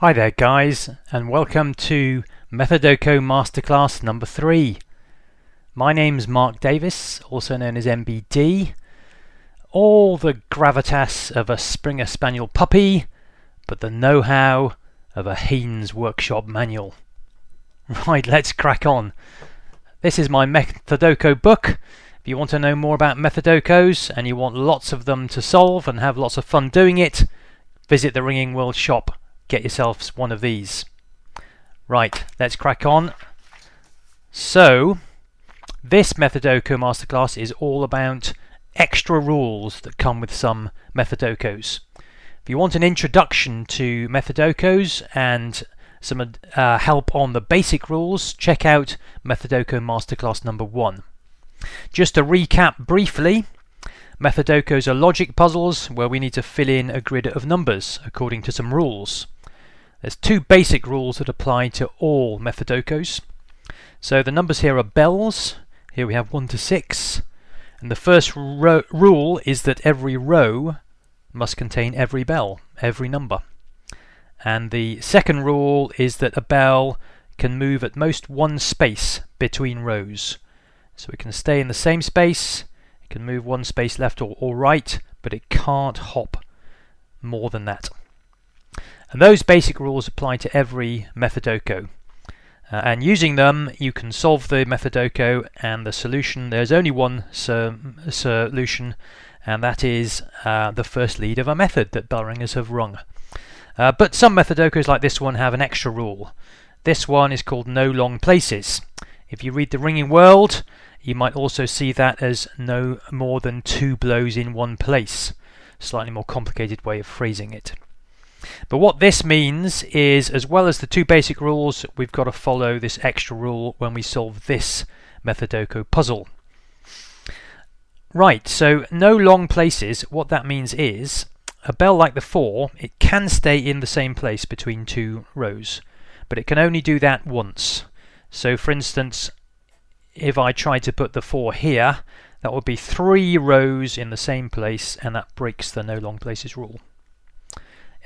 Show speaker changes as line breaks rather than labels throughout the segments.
Hi there guys, and welcome to Methodoku Masterclass number 3. My name's Mark Davis, also known as MBD. All the gravitas of a Springer Spaniel puppy, but the know-how of a Haynes Workshop manual. Right, let's crack on. This is my Methodoku book. If you want to know more about Methodokos and you want lots of them to solve and have lots of fun doing it, visit the Ringing World shop. Get yourselves one of these. Right, let's crack on. So, this Methodoku Masterclass is all about extra rules that come with some Methodokos. If you want an introduction to Methodokos and some help on the basic rules, check out Methodoku Masterclass number 1. Just to recap briefly, Methodokos are logic puzzles where we need to fill in a grid of numbers according to some rules. There's two basic rules that apply to all Methodokos. So the numbers here are bells. Here we have 1 to 6. And the first rule is that every row must contain every bell, every number. And the second rule is that a bell can move at most one space between rows. So it can stay in the same space, it can move one space left or right, but it can't hop more than that. And those basic rules apply to every Methodoko. And using them, you can solve the Methodoko and the solution. There's only one solution, and that is the first lead of a method that bell ringers have rung. But some Methodokos like this one have an extra rule. This one is called no long places. If you read the Ringing World, you might also see that as no more than 2 blows in one place. Slightly more complicated way of phrasing it. But what this means is, as well as the two basic rules, we've got to follow this extra rule when we solve this Methodoku puzzle. Right, so no long places, what that means is, a bell like the 4, it can stay in the same place between two rows, but it can only do that once. So for instance, if I tried to put the 4 here, that would be 3 rows in the same place, and that breaks the no long places rule.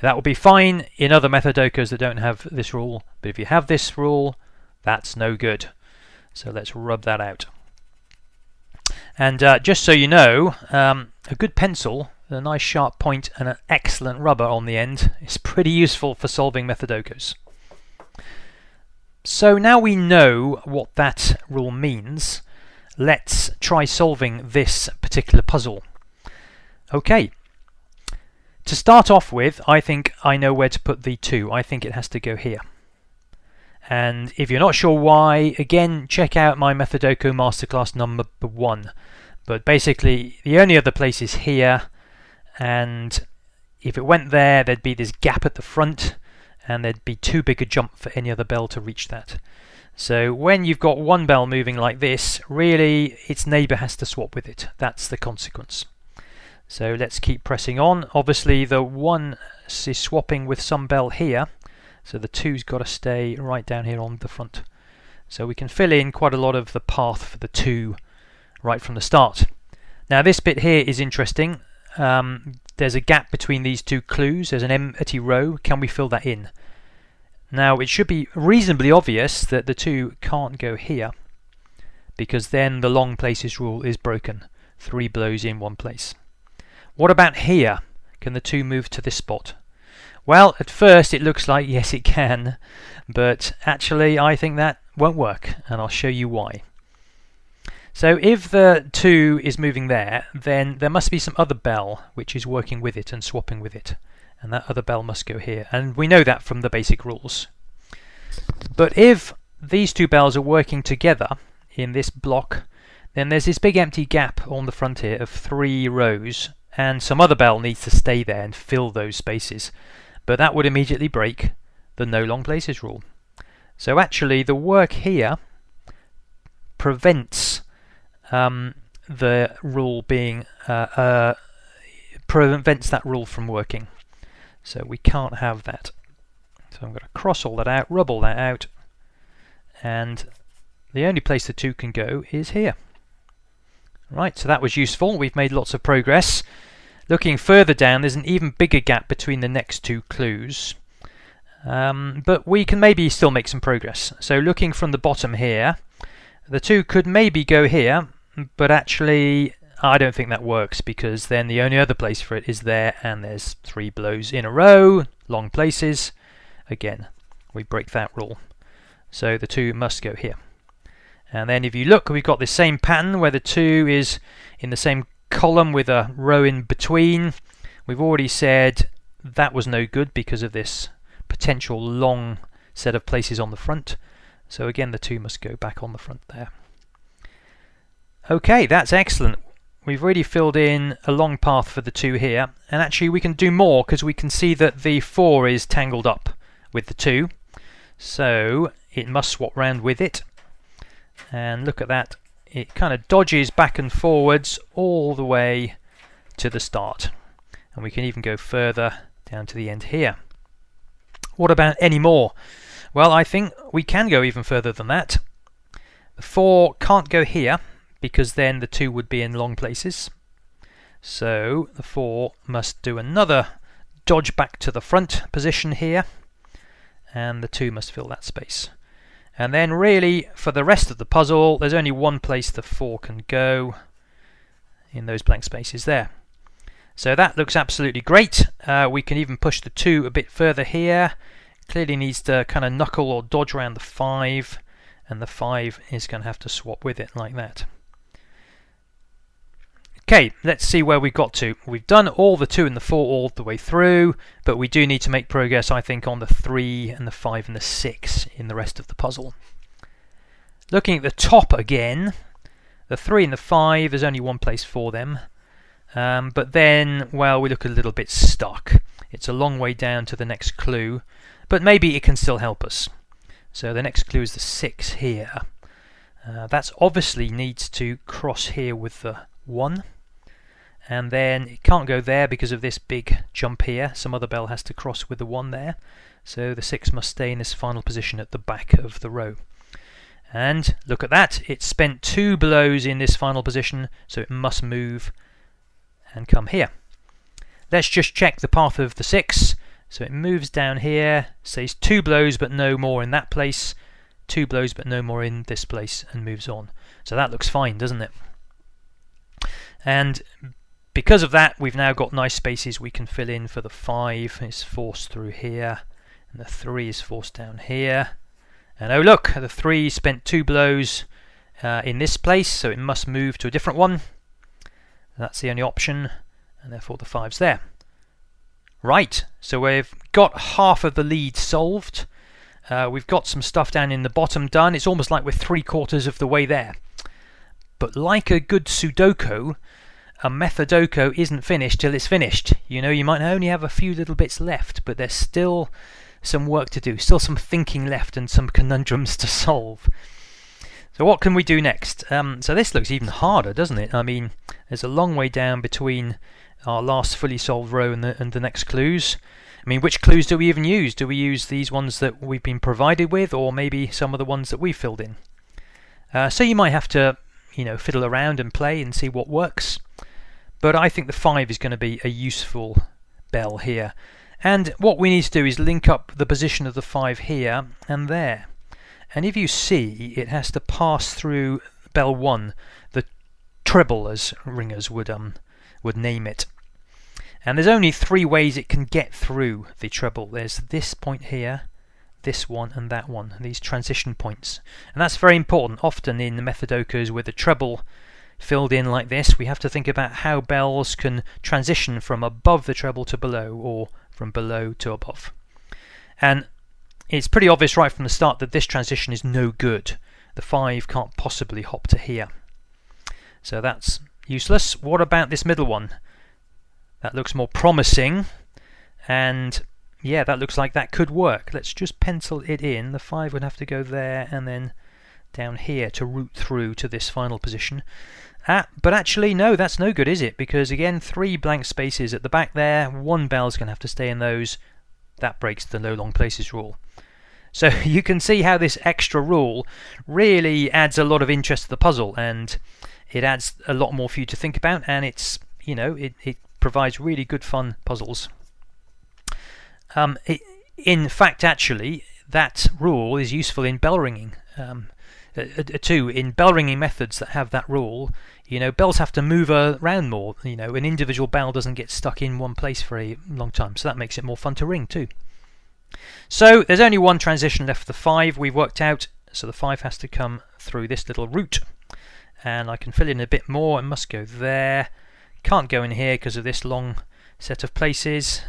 That will be fine in other Methodokos that don't have this rule, but if you have this rule, that's no good. So let's rub that out. And just so you know, a good pencil, a nice sharp point and an excellent rubber on the end is pretty useful for solving Methodokos. So now we know what that rule means, let's try solving this particular puzzle. Okay. To start off with, I think I know where to put the 2. I think it has to go here. And if you're not sure why, again, check out my Methodoku Masterclass number 1. But basically, the only other place is here, and if it went there, there'd be this gap at the front, and there'd be too big a jump for any other bell to reach that. So when you've got one bell moving like this, really, its neighbour has to swap with it. That's the consequence. So let's keep pressing on. Obviously the 1 is swapping with some bell here, so the 2's got to stay right down here on the front. So we can fill in quite a lot of the path for the 2 right from the start. Now this bit here is interesting. There's a gap between these two clues. There's an empty row. Can we fill that in? Now it should be reasonably obvious that the 2 can't go here, because then the long places rule is broken. 3 blows in one place. What about here? Can the 2 move to this spot? Well, at first it looks like yes it can, but actually I think that won't work, and I'll show you why. So if the 2 is moving there, then there must be some other bell which is working with it and swapping with it, and that other bell must go here, and we know that from the basic rules. But if these 2 bells are working together in this block, then there's this big empty gap on the front here of 3 rows, and some other bell needs to stay there and fill those spaces, but that would immediately break the no long places rule. So actually the work here prevents the rule being prevents that rule from working. So we can't have that. So I'm going to cross all that out, rub all that out, and the only place the 2 can go is here. Right, so that was useful. We've made lots of progress. Looking further down, there's an even bigger gap between the next 2 clues. But we can maybe still make some progress. So looking from the bottom here, the 2 could maybe go here, but actually I don't think that works, because then the only other place for it is there, and there's 3 blows in a row, long places. Again, we break that rule. So the 2 must go here. And then if you look, we've got the same pattern where the 2 is in the same column with a row in between. We've already said that was no good because of this potential long set of places on the front. So again, the 2 must go back on the front there. Okay, that's excellent. We've really filled in a long path for the 2 here, and actually we can do more because we can see that the 4 is tangled up with the 2, so it must swap round with it. And look at that, it kind of dodges back and forwards all the way to the start, and we can even go further down to the end here. What about any more? Well, I think we can go even further than that. The 4 can't go here because then the 2 would be in long places. So the 4 must do another dodge back to the front position here, and the 2 must fill that space. And then really for the rest of the puzzle, there's only one place the 4 can go, in those blank spaces there. So that looks absolutely great. We can even push the 2 a bit further here. Clearly needs to kind of knuckle or dodge around the 5, and the 5 is going to have to swap with it like that. Okay, let's see where we got to. We've done all the 2 and the 4 all the way through, but we do need to make progress, I think, on the 3 and the 5 and the 6 in the rest of the puzzle. Looking at the top again, the 3 and the 5, there's only one place for them. But then, well, we look a little bit stuck. It's a long way down to the next clue, but maybe it can still help us. So the next clue is the 6 here. That obviously needs to cross here with the 1. And then it can't go there because of this big jump here. Some other bell has to cross with the 1 there. So the 6 must stay in this final position at the back of the row. And look at that, it spent 2 blows in this final position, so it must move and come here. Let's just check the path of the 6. So it moves down here, stays 2 blows but no more in that place, 2 blows but no more in this place, and moves on. So that looks fine, doesn't it? And because of that, we've now got nice spaces we can fill in for the 5. It's forced through here, and the 3 is forced down here. And oh look, the 3 spent 2 blows in this place, so it must move to a different one. That's the only option, and therefore the 5's there. Right, so we've got half of the lead solved. We've got some stuff down in the bottom done. It's almost like we're 3/4 of the way there. But like a good Sudoku, a Methodoku isn't finished till it's finished. You know, you might only have a few little bits left, but there's still some work to do, still some thinking left and some conundrums to solve. So what can we do next? So this looks even harder, doesn't it? I mean, there's a long way down between our last fully solved row and the next clues. I mean, which clues do we even use? Do we use these ones that we've been provided with, or maybe some of the ones that we filled in? So you might have to, fiddle around and play and see what works. But I think the 5 is going to be a useful bell here. And what we need to do is link up the position of the 5 here and there. And if you see, it has to pass through bell 1, the treble as ringers would name it. And there's only 3 ways it can get through the treble. There's this point here, this one and that one, these transition points. And that's very important. Often in the Methodokus with the treble filled in like this, we have to think about how bells can transition from above the treble to below, or from below to above. And it's pretty obvious right from the start that this transition is no good. The 5 can't possibly hop to here. So that's useless. What about this middle one? That looks more promising, and yeah, that looks like that could work. Let's just pencil it in. The 5 would have to go there and then down here to route through to this final position. But actually, no, that's no good, is it? Because again, 3 blank spaces at the back there, 1 bell's going to have to stay in those. That breaks the no long places rule. So you can see how this extra rule really adds a lot of interest to the puzzle, and it adds a lot more for you to think about, and it's, it provides really good fun puzzles. in fact, actually, that rule is useful in bell ringing. Too, in bell ringing methods that have that rule, bells have to move around more. An individual bell doesn't get stuck in one place for a long time, so that makes it more fun to ring too. So there's only one transition left for the 5 we've worked out, so the 5 has to come through this little route. And I can fill in a bit more. It must go there. Can't go in here because of this long set of places,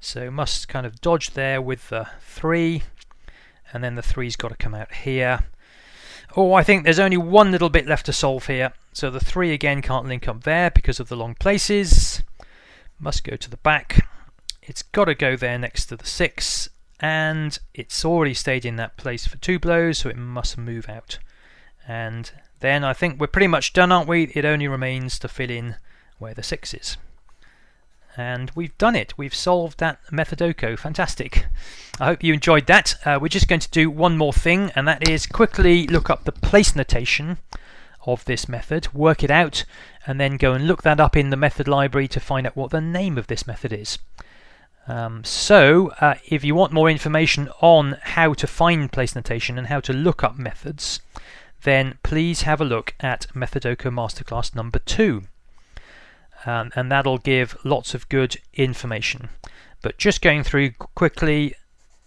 so must kind of dodge there with the 3, and then the 3's got to come out here. Oh, I think there's only one little bit left to solve here. So the 3 again can't link up there because of the long places. Must go to the back. It's got to go there next to the 6, and it's already stayed in that place for 2 blows, so it must move out. And then I think we're pretty much done, aren't we? It only remains to fill in where the 6 is. And we've done it. We've solved that Methodoku. Fantastic. I hope you enjoyed that. We're just going to do one more thing, and that is quickly look up the place notation of this method, work it out, and then go and look that up in the method library to find out what the name of this method is. If you want more information on how to find place notation and how to look up methods, then please have a look at Methodoku Masterclass number 2. And that'll give lots of good information. But just going through quickly,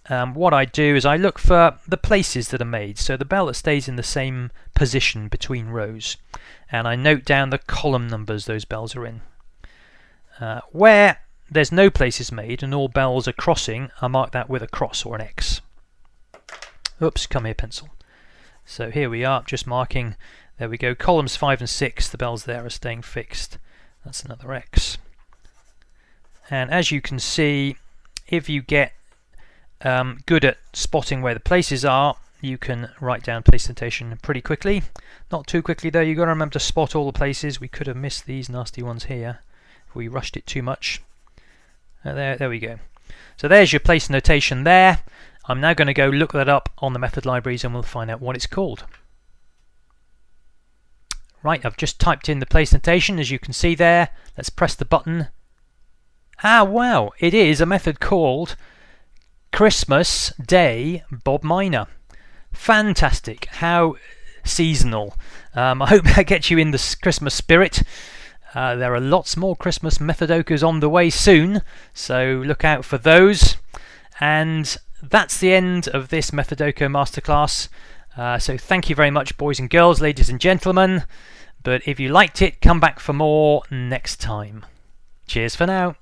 what I do is I look for the places that are made, so the bell that stays in the same position between rows, and I note down the column numbers those bells are in. Where there's no places made and all bells are crossing, I mark that with a cross or an X. Oops, come here pencil. So here we are, just marking, there we go, columns 5 and 6, the bells there are staying fixed. That's another X. And as you can see, if you get good at spotting where the places are, you can write down place notation pretty quickly. Not too quickly though, you've got to remember to spot all the places. We could have missed these nasty ones here if we rushed it too much. There we go. So there's your place notation there. I'm now going to go look that up on the method libraries and we'll find out what it's called. Right, I've just typed in the place notation, as you can see there. Let's press the button. Ah, wow, it is a method called Christmas Day Bob Miner. Fantastic, how seasonal. I hope that gets you in the Christmas spirit. There are lots more Christmas Methodokus on the way soon, so look out for those. And that's the end of this Methodoku Masterclass. So thank you very much, boys and girls, ladies and gentlemen. But if you liked it, come back for more next time. Cheers for now.